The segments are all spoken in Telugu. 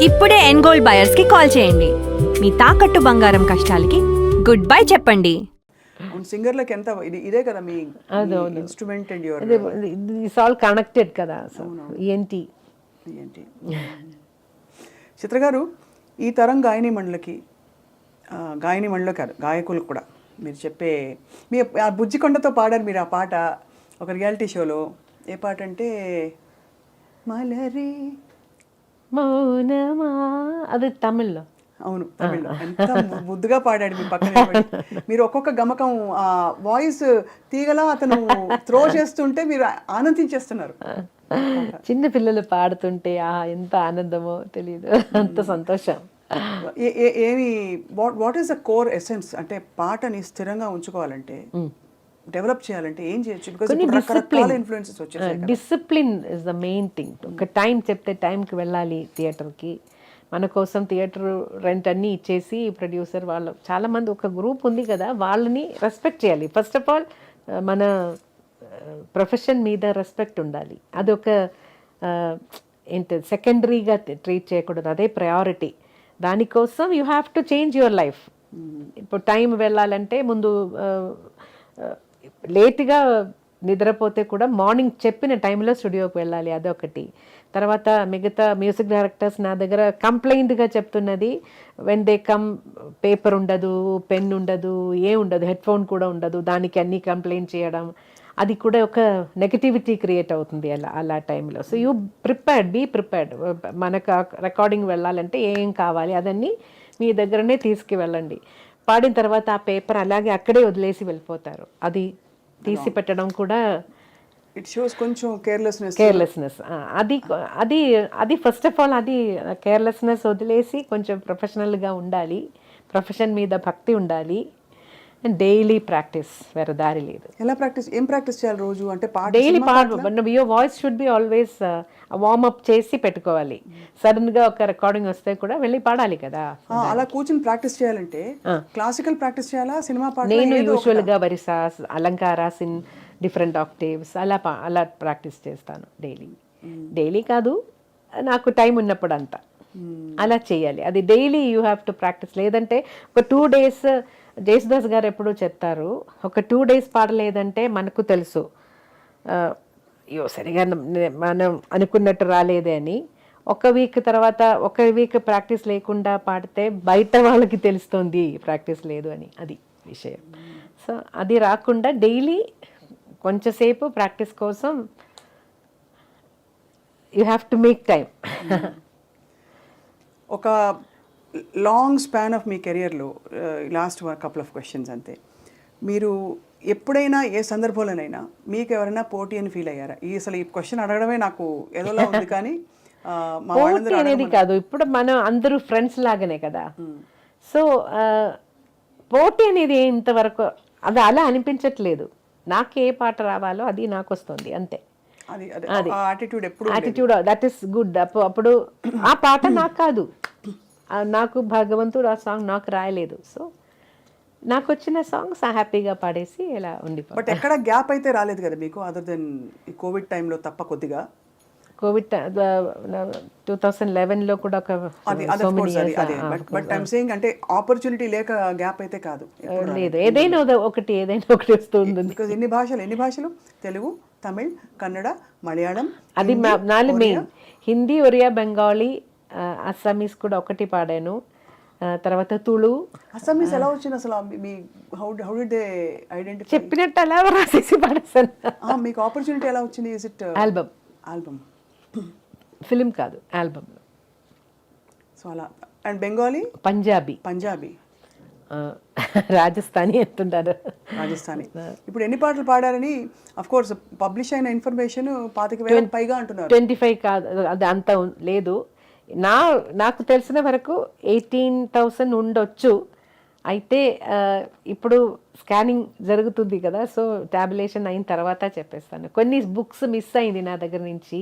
ఇప్పుడే ఎన్గోల్డ్ బయర్స్ కి కాల్ చేయండి. మీ తాకట్టు బంగారం కష్టాలకి గుడ్ బై చెప్పండి. సింగర్లకు ఎంత ఇదే కదా మీ instrument and your its all connected కదా. ఏంటి చిత్ర గారు, ఈ తరం గాయని మండలిలో కాదు గాయకులకు కూడా మీరు చెప్పే మీ ఆ బుజ్జికొండతో పాడారు మీరు ఆ పాట ఒక రియాలిటీ షోలో. ఏ పాట అంటే మలరే మౌనమా, అది తమిళ్లో. అవును, తమిళ్లో. ఎంత ముద్దుగా పాడాడు మీ పక్కన నిలబడి. మీరు ఒక్కొక్క గమకం ఆ వాయిస్ తీగలా అతను త్రో చేస్తుంటే మీరు ఆనందించేస్తున్నారు. చిన్న పిల్లలు పాడుతుంటే ఎంత ఆనందమో తెలియదు, అంత సంతోషం. ఏమి what is the core essence? అంటే పాటని స్థిరంగా ఉంచుకోవాలంటే, డెవలప్ చేయాలంటే ఏం చేయొచ్చు? బికాజ్ రకరకాల ఇన్ఫ్లుయెన్సెస్ వచ్చేసాయి. Discipline is the main thing. ఒక టైం చెప్తే టైంకి వెళ్ళాలి థియేటర్కి. మన కోసం థియేటర్ రెంట్ అన్నీ ఇచ్చేసి ప్రొడ్యూసర్ వాళ్ళు చాలామంది ఒక గ్రూప్ ఉంది కదా, వాళ్ళని రెస్పెక్ట్ చేయాలి. ఫస్ట్ ఆఫ్ ఆల్ మన ప్రొఫెషన్ మీద రెస్పెక్ట్ ఉండాలి. అదొక ఏంటి సెకండరీగా ట్రీట్ చేయకూడదు, అదే ప్రయారిటీ. దానికోసం you have to change your life. ఇప్పుడు టైం వెళ్ళాలంటే ముందు లేట్గా నిద్రపోతే కూడా మార్నింగ్ చెప్పిన టైంలో స్టూడియోకి వెళ్ళాలి, అదొకటి. తర్వాత మిగతా మ్యూజిక్ డైరెక్టర్స్ నా దగ్గర కంప్లైంట్గా చెప్తున్నది, వెన్ దే కమ్ పేపర్ ఉండదు, పెన్ ఉండదు, ఉండదు, హెడ్ ఫోన్ కూడా ఉండదు, దానికి అన్నీ కంప్లైంట్ చేయడం, అది కూడా ఒక నెగటివిటీ క్రియేట్ అవుతుంది అలా టైంలో. So you be prepared. మనకు రికార్డింగ్ వెళ్ళాలంటే ఏం కావాలి అదన్నీ మీ దగ్గరనే తీసుకువెళ్ళండి. పాడిన తర్వాత ఆ పేపర్ అలాగే అక్కడే వదిలేసి వెళ్ళిపోతారు. అది తీసి పెట్టడం కూడా ఇట్ షోస్ కొంచెం కేర్లెస్నెస్. అది ఫస్ట్ ఆఫ్ ఆల్ అది కేర్లెస్నెస్ వదిలేసి కొంచెం ప్రొఫెషనల్గా ఉండాలి, ప్రొఫెషన్ మీద భక్తి ఉండాలి, అండ్ డైలీ ప్రాక్టీస్, వేరే దారి లేదు. ఏం ప్రాక్టీస్ చేయాలి రోజు? అంటే daily your voice should be always warm up చేసి పెట్టుకోవాలి. సడన్ గా ఒక రికార్డింగ్ వస్తే కూడా వెళ్ళి పాడాలి కదా. అలా కూర్చొని ప్రాక్టీస్ చేయాలంటే క్లాసికల్ ప్రాక్టీస్ చేయాలా, సినిమా పాట? నేను యూజువల్ గా వరిసాస్, అలంకారాస్ ఇన్ డిఫరెంట్ ఆక్టేవ్స్ అలా ప్రాక్టీస్ చేస్తాను డైలీ కాదు, నాకు టైం ఉన్నప్పుడు అంతా అలా చేయాలి. అది daily you have to practice. లేదంటే ఒక 2 days జేసుదాస్ గారు ఎప్పుడూ చెప్తారు, ఒక 2 days పాడలేదంటే మనకు తెలుసు సరిగా మనం అనుకున్నట్టు రాలేదే అని. ఒక వీక్ ప్రాక్టీస్ లేకుండా పాడితే బయట వాళ్ళకి తెలుస్తుంది ప్రాక్టీస్ లేదు అని, అది విషయం. సో అది రాకుండా డైలీ కొంచెంసేపు ప్రాక్టీస్ కోసం you have to make time. ఒక లాంగ్ స్పాన్ ఆఫ్ మీ కెరియర్లో లాస్ట్ కపుల్ ఆఫ్ క్వశ్చన్స్ అంతే. మీరు ఎప్పుడైనా ఏ సందర్భంలోనైనా మీకు ఎవరైనా పోటీ అని ఫీల్ అయ్యారా? అసలు ఈ క్వశ్చన్ అడగడమే నాకు ఏదోలా ఉంది, కానీ పోటీ అనేది కాదు, ఇప్పుడు మనం అందరూ ఫ్రెండ్స్ లాగానే కదా. సో పోటీ అనేది ఇంతవరకు అది అలా అనిపించట్లేదు. నాకు ఏ పాట రావాలో అది నాకు వస్తుంది అంతే. Attitude that is good. అప్పుడు ఆ పాట నాకు కాదు, నాకు భగవంతుడు ఆ సాంగ్ నాకు రాయలేదు. సో నాకు వచ్చిన సాంగ్స్ హ్యాపీగా పాడేసి ఇలా ఉండిపోయి. బట్ ఎక్కడ గ్యాప్ అయితే రాలేదు కదా మీకు, అదర్ దెన్ ఈ కోవిడ్ టైంలో తప్ప? కొద్దిగా కోవిడ్ 2011లో కూడా ఒక బట్ ఐమ్ సేయింగ్ అంటే ఆపర్చునిటీ లేక గ్యాప్ అయితే కాదు లేదు. ఏదైనా ఒకటి వస్తుంది. బికాజ్ ఎన్ని భాషలు? తెలుగు, తమిళ్, కన్నడ, మలయాళం, అది 4 మెయిన్. హిందీ, ఒరియా, బెంగాలీ, అస్సామీస్ కూడా ఒకటి పాడాను. తర్వాత తుళు. అస్సామీస్ ఎలా వచ్చింది అసలు? How did they identify? చెప్పినట్టు అలా రాసేసి పాడేసాను. మీకు ఆపర్చునిటీ ఎలా వచ్చింది? Is it album? ఫిలిం కాదు, ఆల్బమ్. సో అలా. అండ్ బెంగాలీ, పంజాబీ, రాజస్థానీ అంటున్నారు. రాజస్థానీ. ఇప్పుడు ఎన్ని పాటలు పాడారని అఫ్ కోర్స్ పబ్లిష్ అయిన ఇన్ఫర్మేషన్ 25,000 పైగా అంటున్నారు. 25 కాదు, అది అంత లేదు. నాకు తెలిసిన వరకు 18,000 ఉండొచ్చు. అయితే ఇప్పుడు స్కానింగ్ జరుగుతుంది కదా, సో టాబ్యులేషన్ అయిన తర్వాత చెప్పేస్తాను. కొన్ని బుక్స్ మిస్ అయింది నా దగ్గర నుంచి.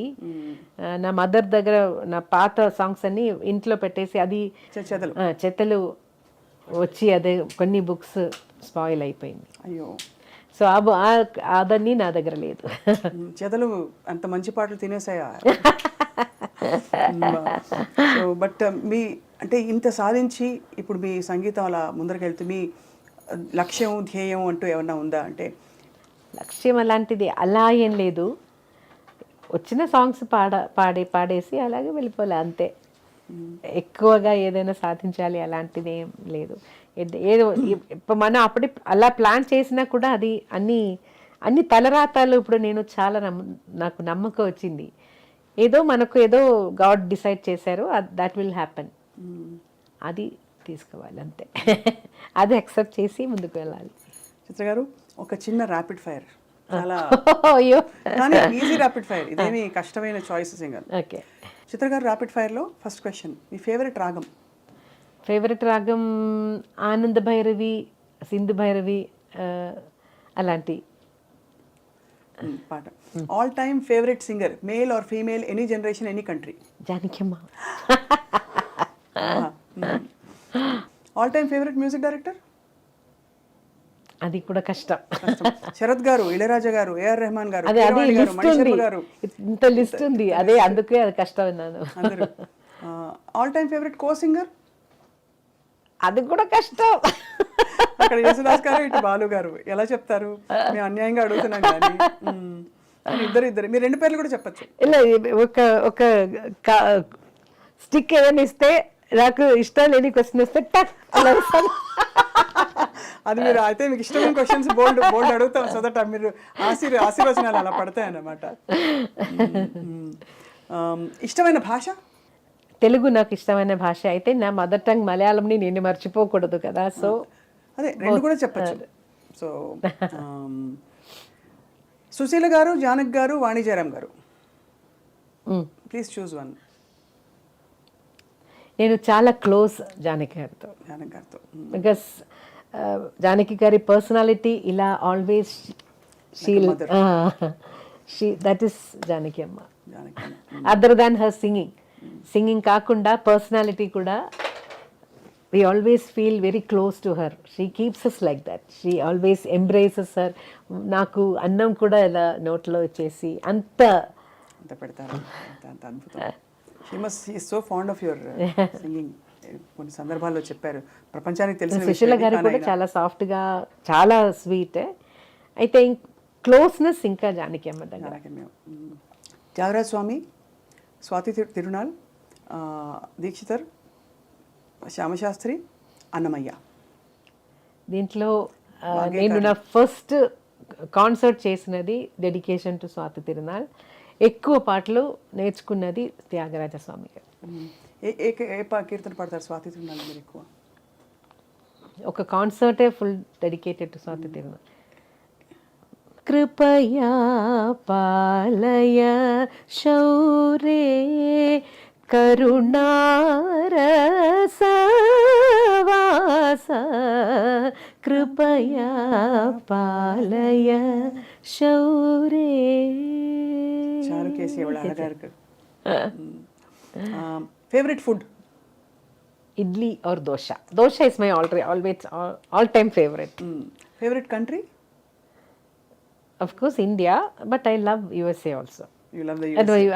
నా మదర్ దగ్గర నా పాత సాంగ్స్ అన్ని ఇంట్లో పెట్టేసి అది చెత్తలు వచ్చి అదే కొన్ని బుక్స్ స్పాయిల్ అయిపోయింది. అయ్యో. సో అదన్నీ నా దగ్గర లేదు. చెదలు అంత మంచి పాటలు తినేసాయా? సో బట్ మీ అంటే ఇంత సాధించి ఇప్పుడు మీ సంగీతం అలా ముందరకెళ్తూ మీ లక్ష్యం ధ్యేయం అంటూ ఏమన్నా ఉందా? అంటే లక్ష్యం అలాంటిది అలా ఏం లేదు, వచ్చిన సాంగ్స్ పాడేసి అలాగే వెళ్ళిపోలే అంతే. ఎక్కువగా ఏదైనా సాధించాలి అలాంటిది ఏం లేదు. ఏదో ఇప్పుడు మనం అప్పుడు అలా ప్లాన్ చేసినా కూడా అది అన్ని తలరాతాలు ఇప్పుడు నేను చాలా నాకు నమ్మకం వచ్చింది. మనకు ఏదో గాడ్ డిసైడ్ చేశారు, దట్ విల్ హ్యాపెన్, అది తీసుకోవాలి అంతే. అది యాక్సెప్ట్ చేసి ముందుకు వెళ్ళాలి. చిత్ర గారు, ఒక చిన్న ర్యాపిడ్ ఫైర్, చాలా అయ్యో కానీ ఈజీ ర్యాపిడ్ ఫైర్, ఇదేమి కష్టమైన చాయిసెస్ ఏం కాదు. ఓకే. చిత్ర గారు, ర్యాపిడ్ ఫైర్లో ఫస్ట్ క్వశ్చన్, మీ ఫేవరెట్ రాగం? ఫేవరెట్ రాగం ఆనంద భైరవి, సింధు భైరవి, అలాంటి పాట. All time favourite singer, male or female, any generation, any country? Janakamma. All time favourite music director? అది కూడా కష్టం. శరత్ గారు, ఇళయరాజా గారు, ఏఆర్ రెహమాన్ గారు, అదే కీరవాణి గారు, మణిశర్మ గారు, ఇంత లిస్ట్ ఉంది. అదే అందుకే అది కష్టం అన్నాను. అందరూ. All time favourite co singer? అది కూడా కష్టం. అక్కడ యేసుదాస్ గారు, ఇటు బాలు గారు, ఎలా చెప్తారు? మేము అన్యాయంగా అడుగుతున్నాం కానీ ఇద్దరు మీరు రెండు పేర్లు కూడా చెప్పచ్చు. ఇలా ఒక స్టిక్ ఏదైనా ఇస్తే, నాకు ఇష్టం లేని క్వశ్చన్ ఇస్తే టక్ అలా ఇస్తాను. అది మీరు అయితే మీకు ఇష్టమైన క్వశ్చన్స్ బోల్డ్ అడుగుతాం, సో దట్ మీరు ఆశీర్వచనాలు అలా పడతాయి అన్నమాట. ఇష్టమైన భాష? తెలుగు నాకు ఇష్టమైన భాష. అయితే నా మదర్ టంగ్ మలయాళంని నేను మర్చిపోకూడదు కదా, సో అదే రెండు కూడా చెప్పచ్చు. సో సుశీల గారు, జానక్ గారు, వాణిజ్యరామ్ గారు, ప్లీజ్ చూస్ వన్. నేను చాలా క్లోజ్ జానకి గారితో. జానక్ గారితో బికాస్ జానకి గారి పర్సనాలిటీ ఇలా ఆల్వేస్ దట్ ఈస్ జానకి అమ్మ. అదర్ దాన్ హర్ సింగింగ్ కాకుండా పర్సనాలిటీ కూడా, we always feel very close to her. She keeps us like that. She always embraces her. నాకు అన్నం కూడా ఇలా నోట్లో వచ్చేసి అంత పెడతారు, అంత అద్భుతం. She is so fond of your singing. కొన్ని సందర్భాల్లో చెప్పారు, ప్రపంచానికి తెలిసిన సుశీల గారు కూడా చాలా సాఫ్ట్గా, చాలా స్వీట్. అయితే క్లోజ్నెస్ ఇంకా జానకి అమ్మ దగ్గర. త్యాగరాజ స్వామి, స్వాతి తిరునాల్, దీక్షితర్, శ్యామశాస్త్రి, అన్నమయ్య. దీంట్లో నేను నా ఫస్ట్ కాన్సర్ట్ చేసినది డెడికేషన్ టు స్వాతి తిరునాల్. ఎక్కువ పాటలు నేర్చుకున్నది త్యాగరాజ స్వామి గారు. ఏ కీర్తన పాడతారు స్వాతి తిరునాల్ మీరు ఎక్కువ? ఒక కాన్సర్టే full dedicated to Swathi Thirunal. కృపయా పాలయ శౌరే కరుణారసవాస కృపయా పాలయ శౌరే. చారుకేసి ఎవడ అழகா இருக்கு. Favourite food? Idli or dosa. Dosa is my always all time favourite. Favourite country? Of course India, but I love USA also. You love the USA.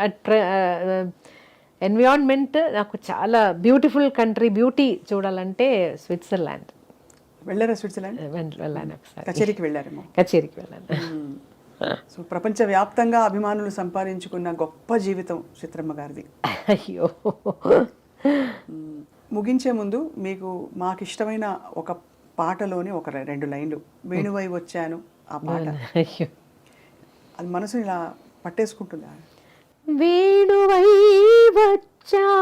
Environment నాకు చాలా బ్యూటిఫుల్ కంట్రీ. బ్యూటీ చూడాలంటే స్విట్జర్లాండ్. వెళ్ళారా స్విట్జర్లాండ్? వెళ్ళాను ఒకసారి. కచేరీకి వెళ్ళారేమో? కచేరీకి వెళ్ళాను. సో ప్రపంచవ్యాప్తంగా అభిమానులు సంపాదించుకున్న గొప్ప జీవితం చిత్రమ్మ గారిది. అయ్యో. ముగించే ముందు మీకు మాకు ఇష్టమైన ఒక పాటలోని ఒక రెండు లైన్లు, వేణువై వచ్చాను ఆ పాట, అది మనసుని ఇలా పట్టేసుకుంటుందా? వేణువై వచ్చాను